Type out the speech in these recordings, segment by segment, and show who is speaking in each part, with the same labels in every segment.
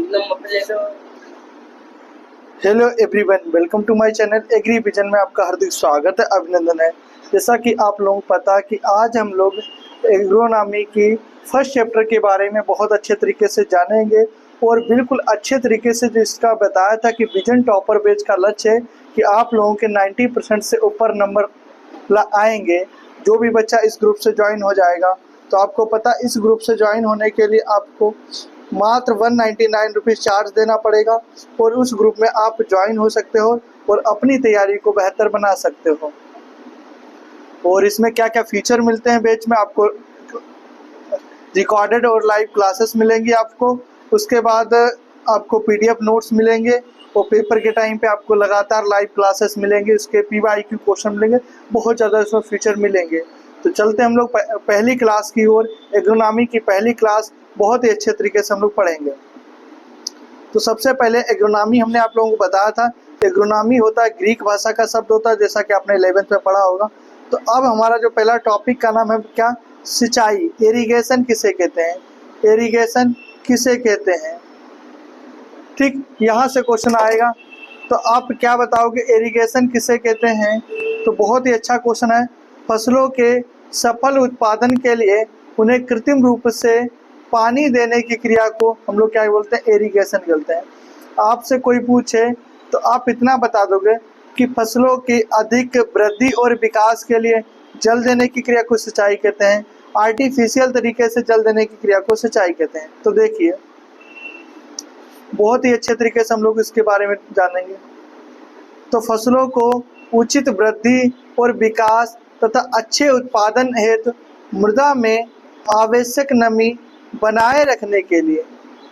Speaker 1: Hello everyone, welcome to my channel agri vision में आपका हार्दिक स्वागत है, अभिनंदन है। जैसा कि आप लोगों को पता है कि आज हम लोग एग्रोनॉमी की फर्स्ट चैप्टर के बारे में बहुत अच्छे तरीके से जानेंगे और बिल्कुल अच्छे तरीके से जिसका बताया था कि विजन टॉपर बैच का लक्ष्य है कि आप लोगों के 90% से ऊपर नंबर आएंगे। जो भी बच्चा इस ग्रुप से ज्वाइन हो जाएगा, तो आपको पता इस ग्रुप से ज्वाइन होने के लिए आपको मात्र 199 रुपीज़ चार्ज देना पड़ेगा और उस ग्रुप में आप ज्वाइन हो सकते हो और अपनी तैयारी को बेहतर बना सकते हो। और इसमें क्या क्या फीचर मिलते हैं बैच में, आपको रिकॉर्डेड और लाइव क्लासेस मिलेंगी आपको। उसके बाद आपको पीडीएफ नोट्स मिलेंगे और पेपर के टाइम पे आपको लगातार लाइव क्लासेस मिलेंगे, उसके पीवाईक्यू क्वेश्चन मिलेंगे, बहुत ज़्यादा इसमें फीचर मिलेंगे। तो चलते हम लोग पहली क्लास की ओर। एग्रोनॉमी की पहली क्लास बहुत ही अच्छे तरीके से हम लोग पढ़ेंगे। तो सबसे पहले एग्रोनॉमी हमने आप लोगों को बताया था। एग्रोनॉमी होता है ग्रीक भाषा का शब्द होता है, जैसा कि आपने 11th में पढ़ा होगा। तो अब हमारा जो पहला टॉपिक का नाम है क्या, सिंचाई। इरिगेशन किसे कहते हैं, इरिगेशन किसे कहते हैं। ठीक, यहाँ से क्वेश्चन आएगा तो आप क्या बताओगे, इरिगेशन किसे कहते हैं। तो बहुत ही अच्छा क्वेश्चन है। फसलों के सफल उत्पादन के लिए उन्हें कृत्रिम रूप से पानी देने की क्रिया को हम लोग क्या बोलते हैं, इरिगेशन बोलते हैं। आपसे कोई पूछे तो आप इतना बता दोगे कि फसलों की अधिक वृद्धि और विकास के लिए जल देने की क्रिया को सिंचाई कहते हैं। आर्टिफिशियल तरीके से जल देने की क्रिया को सिंचाई कहते हैं। तो देखिए बहुत ही अच्छे तरीके से हम लोग इसके बारे में जानेंगे। तो फसलों को उचित वृद्धि और विकास तथा अच्छे उत्पादन हेतु मृदा में आवश्यक नमी बनाए रखने के लिए,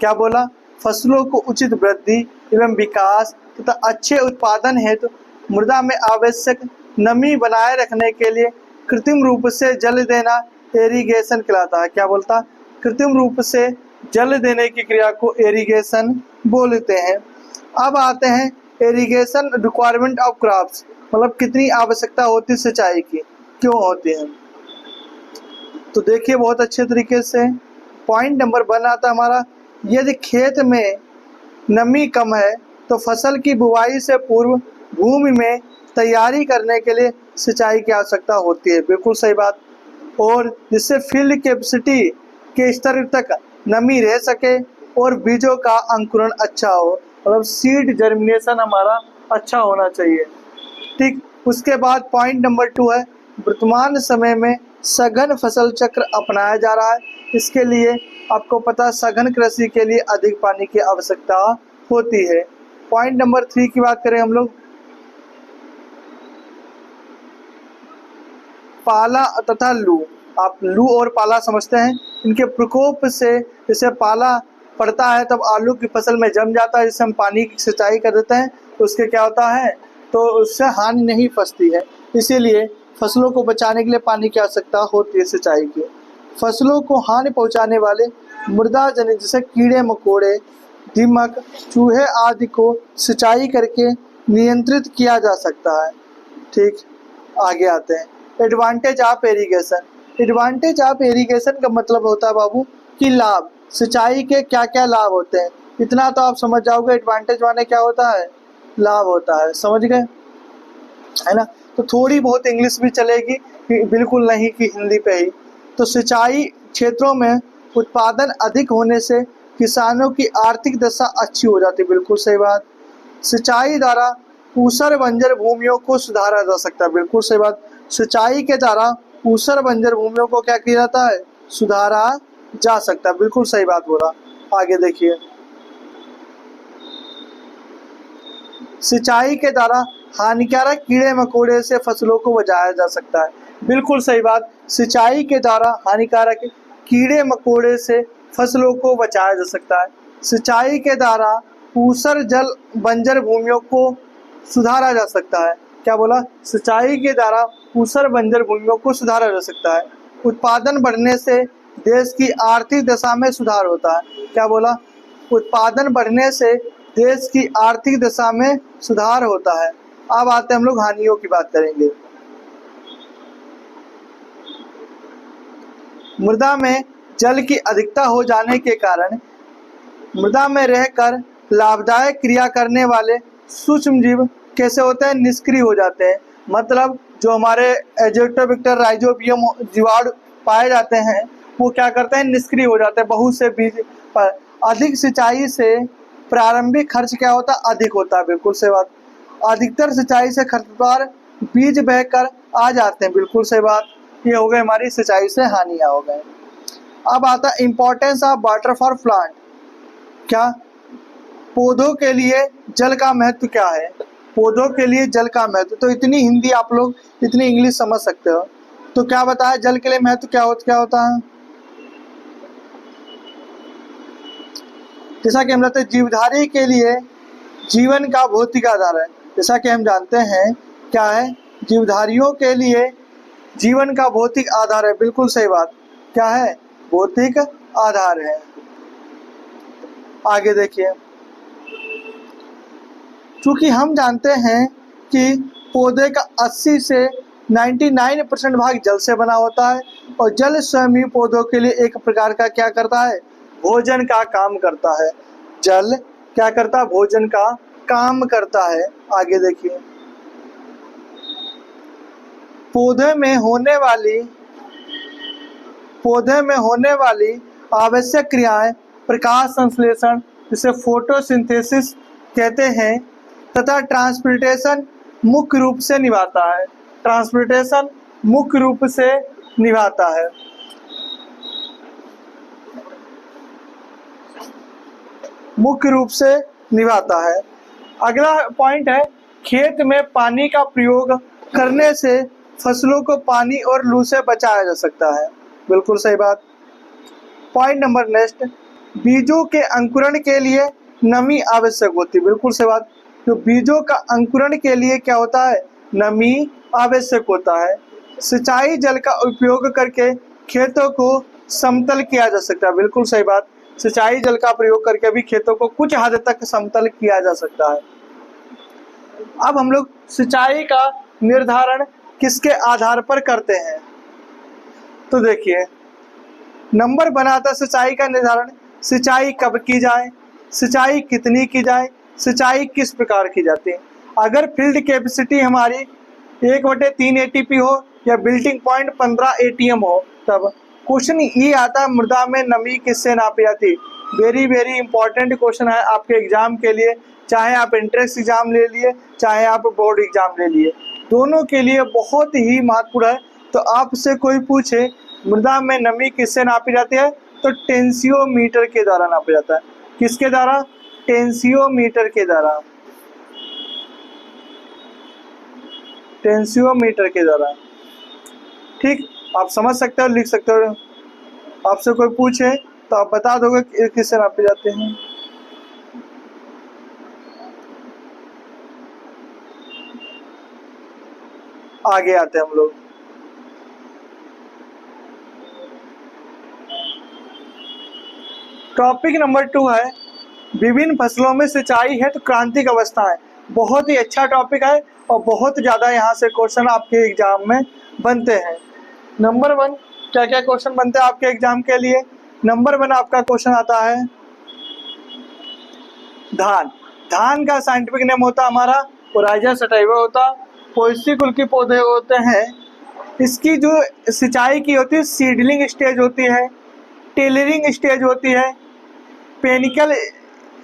Speaker 1: क्या बोला, फसलों को उचित वृद्धि एवं विकास तथा अच्छे उत्पादन हेतु मृदा में आवश्यक नमी बनाए रखने के लिए कृत्रिम रूप से जल देना इरिगेशन कहलाता है। क्या बोलता, कृत्रिम रूप से जल देने की क्रिया को इरिगेशन बोलते हैं। अब आते हैं इरिगेशन रिक्वायरमेंट ऑफ क्रॉप्स, मतलब कितनी आवश्यकता होती सिंचाई की, क्यों होती है। तो देखिए बहुत अच्छे तरीके से पॉइंट नंबर 1 आता है हमारा, यदि खेत में नमी कम है तो फसल की बुवाई से पूर्व भूमि में तैयारी करने के लिए सिंचाई की आवश्यकता होती है। बिल्कुल सही बात। और जिससे फील्ड कैपेसिटी के स्तर तक नमी रह सके और बीजों का अंकुरण अच्छा हो, मतलब सीड जर्मिनेशन हमारा अच्छा होना चाहिए। ठीक, उसके बाद पॉइंट नंबर 2 है, वर्तमान समय में सघन फसल चक्र अपनाया जा रहा है। इसके लिए आपको पता है सघन कृषि के लिए अधिक पानी की आवश्यकता होती है। पॉइंट नंबर 3 की बात करें हम लोग, पाला तथा लू। आप लू और पाला समझते हैं, इनके प्रकोप से जैसे पाला पड़ता है तब आलू की फसल में जम जाता है, जिससे हम पानी की सिंचाई कर देते हैं तो उसके क्या होता है, तो उससे हानि नहीं फंसती है। इसीलिए फसलों को बचाने के लिए पानी की आवश्यकता होती है सिंचाई की। फसलों को हानि पहुंचाने वाले मृदा जनित जैसे कीड़े मकोड़े, दीमक, चूहे आदि को सिंचाई करके नियंत्रित किया जा सकता है। ठीक, आगे आते हैं advantage of irrigation. Advantage of irrigation का मतलब होता है बाबू कि लाभ, सिंचाई के क्या क्या लाभ होते हैं। इतना तो आप समझ जाओगे, एडवांटेज माने क्या होता है, लाभ होता है, समझ गए, है ना। तो थोड़ी बहुत इंग्लिश भी चलेगी, बिल्कुल नहीं कि हिंदी पे ही। तो सिंचाई क्षेत्रों में उत्पादन अधिक होने से किसानों की आर्थिक दशा अच्छी हो जाती है। बिल्कुल सही बात। सिंचाई द्वारा ऊसर बंजर भूमियों को सुधारा जा सकता है। बिल्कुल सही बात। सिंचाई के द्वारा ऊसर बंजर भूमियों को क्या किया जाता है, सुधारा जा सकता है। बिल्कुल सही बात बोला। आगे देखिए, सिंचाई के द्वारा हानिकारक कीड़े मकोड़े से फसलों को बचाया जा सकता है। बिल्कुल सही बात। सिंचाई के द्वारा हानिकारक कीड़े मकोड़े से फसलों को बचाया जा सकता है। सिंचाई के द्वारा ऊसर जल बंजर भूमियों को सुधारा जा सकता है। क्या बोला, सिंचाई के द्वारा ऊसर बंजर भूमियों को सुधारा जा सकता है। उत्पादन बढ़ने से देश की आर्थिक दशा में सुधार होता है। क्या बोला, उत्पादन बढ़ने से देश की आर्थिक दशा में सुधार होता है। अब आते हैं हम लोग हानियों की बात करेंगे। मृदा में जल की अधिकता हो जाने के कारण मृदा में रहकर लाभदायक क्रिया करने वाले सूक्ष्म जीव कैसे होते हैं, निष्क्रिय हो जाते हैं। मतलब जो हमारे एजोटोबैक्टर राइजोबियम जीवाणु पाए जाते हैं वो क्या करते हैं, निष्क्रिय हो जाते हैं बहुत से बीज पर। अधिक सिंचाई से प्रारंभिक खर्च क्या होता है, अधिक होता है, बिल्कुल सही बात। अधिकतर सिंचाई से खरपतवार बीज बहकर आ जाते हैं, बिल्कुल सही बात। ये हो गए हमारी सिंचाई से हानियां हो गए। अब आता है importance of water for plant. क्या पौधों के लिए जल का महत्व क्या है, पौधों के लिए जल का महत्व। तो इतनी हिंदी आप लोग इतनी इंग्लिश समझ सकते हो। तो क्या बताया जल के लिए महत्व क्या होता है। जैसा कि हम जानते हैं जीवधारी के लिए जीवन का भौतिक आधार है। जैसा कि हम जानते हैं क्या है, जीवधारियों के लिए जीवन का भौतिक आधार है, बिल्कुल सही बात। क्या है, भौतिक आधार है। आगे देखिए, चूंकि हम जानते हैं कि पौधे का 80 से 99% भाग जल से बना होता है और जल स्वयं ही पौधों के लिए एक प्रकार का क्या करता है, भोजन का काम करता है। जल क्या करता है, भोजन का काम करता है। आगे देखिए, पौधे में होने वाली आवश्यक क्रियाएं प्रकाश संश्लेषण जिसे फोटोसिंथेसिस कहते हैं तथा ट्रांसपिरेशन मुख्य रूप से निभाता है। ट्रांसपिरेशन मुख्य रूप से निभाता है। मुख्य रूप से निभाता है। अगला पॉइंट है, खेत में पानी का प्रयोग करने से फसलों को पानी और लू से बचाया जा सकता है, बिल्कुल सही बात। पॉइंट नंबर नेक्स्ट, बीजों के अंकुरण के लिए नमी आवश्यक होती है, बिल्कुल सही बात। तो बीजों का अंकुरण के लिए क्या होता है, नमी आवश्यक होता है। सिंचाई जल का उपयोग करके खेतों को समतल किया जा सकता है, बिल्कुल सही बात। सिंचाई जल का प्रयोग करके भी खेतों को कुछ हद तक समतल किया जा सकता है। अब हम लोग सिंचाई का निर्धारण किसके आधार पर करते हैं, तो देखिए नंबर बनाता सिंचाई का निर्धारण, सिंचाई कब की जाए, सिंचाई कितनी की जाए, सिंचाई किस प्रकार की जाती है। अगर फील्ड कैपेसिटी हमारी 1/3 ATP हो या बिल्टिंग पॉइंट 15 ATM हो, तब क्वेश्चन ये आता है मृदा में नमी किससे नापी जाती है। वेरी वेरी इंपॉर्टेंट क्वेश्चन है आपके एग्जाम के लिए, चाहे आप एंट्रेंस एग्जाम ले लिए चाहे आप बोर्ड एग्जाम ले लिए, दोनों के लिए बहुत ही महत्वपूर्ण है। तो आपसे कोई पूछे मृदा में नमी किससे नापी जाती है, तो टेंसियोमीटर के द्वारा नापा जाता है। किसके द्वारा, टेंसियोमीटर के द्वारा, टेंसियोमीटर के द्वारा। ठीक, आप समझ सकते हो, लिख सकते हो। आपसे कोई पूछे तो आप बता दोगे किससे नापे जाते हैं। आगे आते हैं हम लोग, टॉपिक नंबर 2 है विभिन्न फसलों में सिंचाई है तो क्रांतिक अवस्था है। बहुत ही अच्छा टॉपिक है और बहुत ज़्यादा यहाँ से क्वेश्चन आपके एग्जाम में बनते हैं। नंबर 1 क्या क्या क्वेश्चन बनते हैं आपके एग्जाम के लिए। नंबर 1 आपका क्वेश्चन आता है धान। धान का साइंटिफिक नेम होता है हमारा ओराइजा सटाइवा होता, पोएसी कुल के पौधे होते हैं। इसकी जो सिंचाई की होती है सीडलिंग स्टेज होती है, टेलरिंग स्टेज होती है, पेनिकल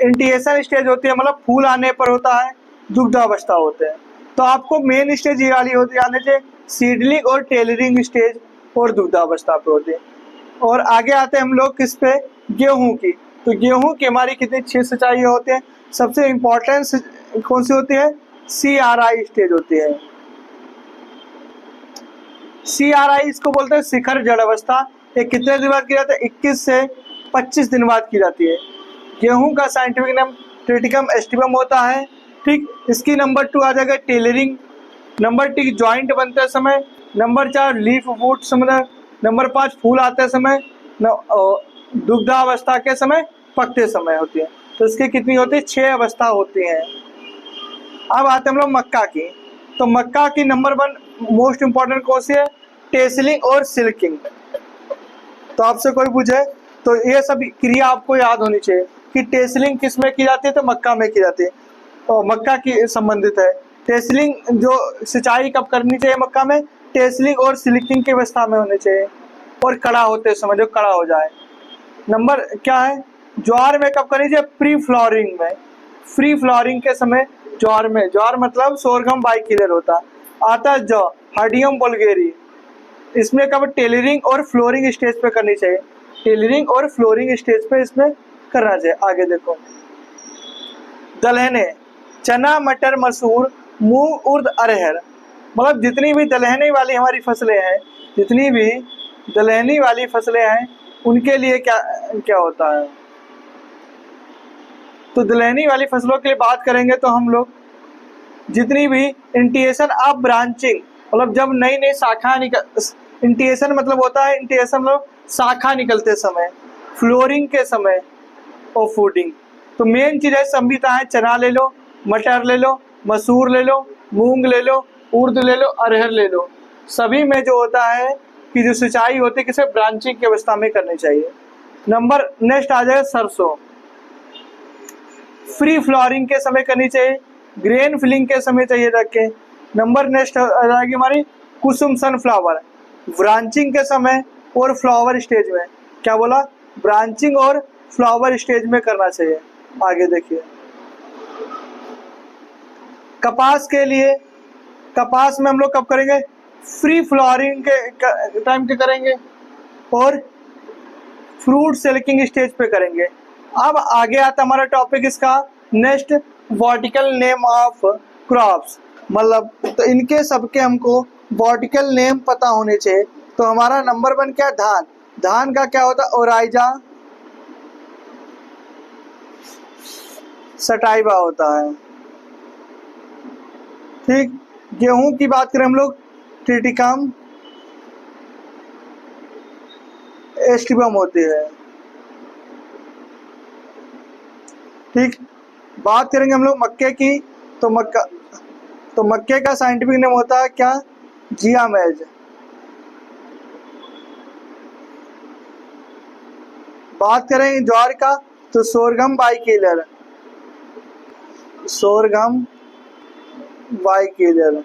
Speaker 1: इंटिएशन स्टेज होती है, मतलब फूल आने पर होता है, दुग्धावस्था होते हैं। तो आपको मेन स्टेज ये वाली होती आने चाहिए, सीडलिंग और टेलरिंग स्टेज और दुग्धावस्था पे होती है। और आगे आते हैं हम लोग किस पे, गेहूं की। तो गेहूं की हमारी कितनी 6 सिंचाई होते हैं। सबसे इम्पोर्टेंट कौन सी होती है, CRI स्टेज होती है। CRI इसको बोलते हैं शिखर जड़ अवस्था। ये कितने दिन बाद की जाती है, 21 से 25 दिन बाद की जाती है। गेहूं का साइंटिफिक नेम ट्रिटिकम एस्टिवम होता है। ठीक, इसकी नंबर 2 आ जाएगा टेलरिंग। नंबर 3 ज्वाइंट बनते समय। नंबर 4 लीफ वुड समय। नंबर 5 फूल आते समय। दुग्धावस्था के समय, पकते समय होती है। तो इसकी कितनी होती है, 6 अवस्था होती हैं। अब आते हैं हम लोग मक्का की। तो मक्का की नंबर 1 मोस्ट इंपॉर्टेंट कौन सी है, टेसलिंग और सिल्किंग। तो आपसे कोई पूछे तो ये सब क्रिया आपको याद होनी चाहिए। कि टेस्लिंग किस में की जाती है, तो मक्का में की जाती है, और मक्का की संबंधित है। टेस्लिंग जो सिंचाई कब करनी चाहिए मक्का में, टेस्लिंग और सिलिकिंग की अवस्था में होनी चाहिए, और कड़ा होते समय जो कड़ा हो जाए। नंबर क्या है, ज्वार में कब करनी चाहिए, प्री फ्लावरिंग में, फ्री फ्लावरिंग के समय ज्वार में, ज्वार मतलब सोरगम बाइकिलर होता है। आता है जौ, हार्डियम वल्गेरी, इसमें कब टेलरिंग और फ्लोरिंग स्टेज पे करनी चाहिए, टेलरिंग और फ्लोरिंग स्टेज पे इसमें करना चाहिए। आगे देखो, दलहने, चना, मटर, मसूर, मूंग, उर्द, अरहर, मतलब जितनी भी दलहने वाली हमारी फसलें हैं, जितनी भी दलहनी वाली फसलें हैं, उनके लिए क्या क्या होता है। तो दलहनी वाली फसलों के लिए बात करेंगे तो हम लोग जितनी भी इंटिएशन ऑफ ब्रांचिंग, मतलब जब नई नई शाखा निकल, इंटिएशन मतलब होता है, इंटिएशन मतलब शाखा निकलते समय, फ्लोरिंग के समय और फूडिंग। तो मेन चीज़ है संविता है, चना ले लो, मटर ले लो, मसूर ले लो, मूंग ले लो, उर्द ले लो, अरहर ले लो। सभी में जो होता है कि जो सिंचाई होती है किसे ब्रांचिंग की अवस्था में करनी चाहिए। नंबर नेक्स्ट आ जाएगा सरसों, फ्री फ्लावरिंग के समय करनी चाहिए, ग्रेन फिलिंग के समय चाहिए रखे। नंबर नेक्स्ट आ जाएगी हमारी कुसुम सनफ्लावर, ब्रांचिंग के समय और फ्लावर स्टेज में। क्या बोला, ब्रांचिंग और फ्लावर स्टेज में करना चाहिए। आगे देखिए, कपास के लिए, कपास में हम लोग कब करेंगे, फ्री फ्लावरिंग के टाइम के करेंगे और फ्रूट सेलिंग स्टेज पे करेंगे। अब आगे आता हमारा टॉपिक इसका next, vertical name of crops, मतलब तो इनके सबके हमको वर्टिकल नेम पता होने चाहिए। तो हमारा नंबर 1 क्या, धान, धान का क्या होता है, ओराइजा सटाइवा होता है। ठीक, गेहूं की बात करें हम लोग, ट्रिटिकम एस्टिबम होती है। ठीक, बात करेंगे हम लोग मक्के की, तो मक्के का साइंटिफिक नेम होता है क्या, जिया मैज। बात करें ज्वार का, तो सोरगम बाइकिलर, सोरगम बाइकिलर।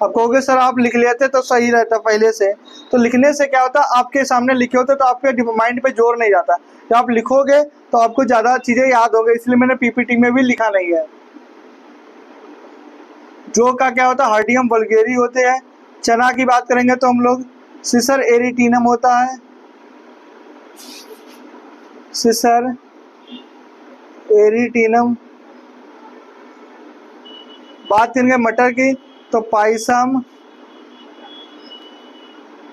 Speaker 1: अब कहोगे सर आप लिख लेते तो सही रहता पहले से, तो लिखने से क्या होता, आपके सामने लिखे होते तो आपके माइंड पे जोर नहीं जाता, जब आप लिखोगे तो आपको ज़्यादा चीज़ें याद होंगे, इसलिए मैंने पीपीटी में भी लिखा नहीं है। जो का क्या होता है, हार्डियम वल्गेरी होते हैं। चना की बात करेंगे तो हम लोग सिसर एरिटीनम होता है, सिसर एरिटीनम। बात करेंगे मटर की, तो पाइसम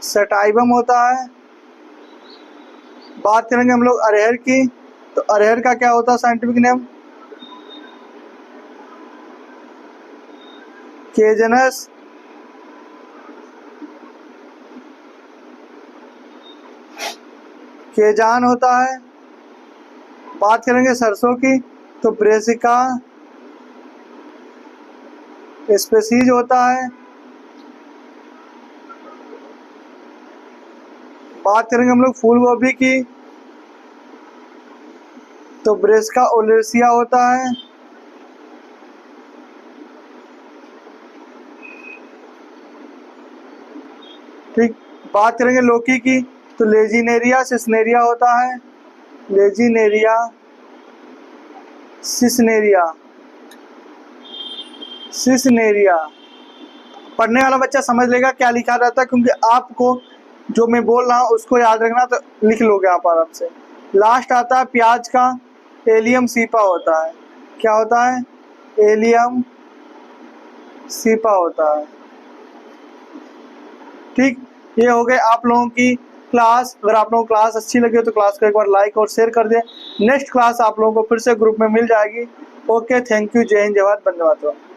Speaker 1: सटाइवम होता है। बात करेंगे हम लोग अरहर की, तो अरहर का क्या होता है साइंटिफिक नेम, केजनस केजान होता है। बात करेंगे सरसों की, तो ब्रेसिका स्पेसीज होता है। बात करेंगे हम लोग फूल गोभी की, तो ब्रेस्का ओलेसिया होता है। ठीक, बात करेंगे लौकी की, तो लेजिनेरिया सिसनेरिया होता है, लेजिनेरिया सिसनेरिया सिसनेरिया। पढ़ने वाला बच्चा समझ लेगा क्या लिखा रहता है, क्योंकि आपको जो मैं बोल रहा हूँ उसको याद रखना, तो लिख लोगे आप आराम से। लास्ट आता है प्याज का, एलियम सीपा होता है। क्या होता है, एलियम सीपा होता है। ठीक, ये हो गए आप लोगों की क्लास। अगर आप लोगों को क्लास अच्छी लगी हो तो क्लास को एक बार लाइक और शेयर कर दें। नेक्स्ट क्लास आप लोगों को फिर से ग्रुप में मिल जाएगी। ओके, थैंक यू, जय हिंद, जय भारत, वंदे मातरम।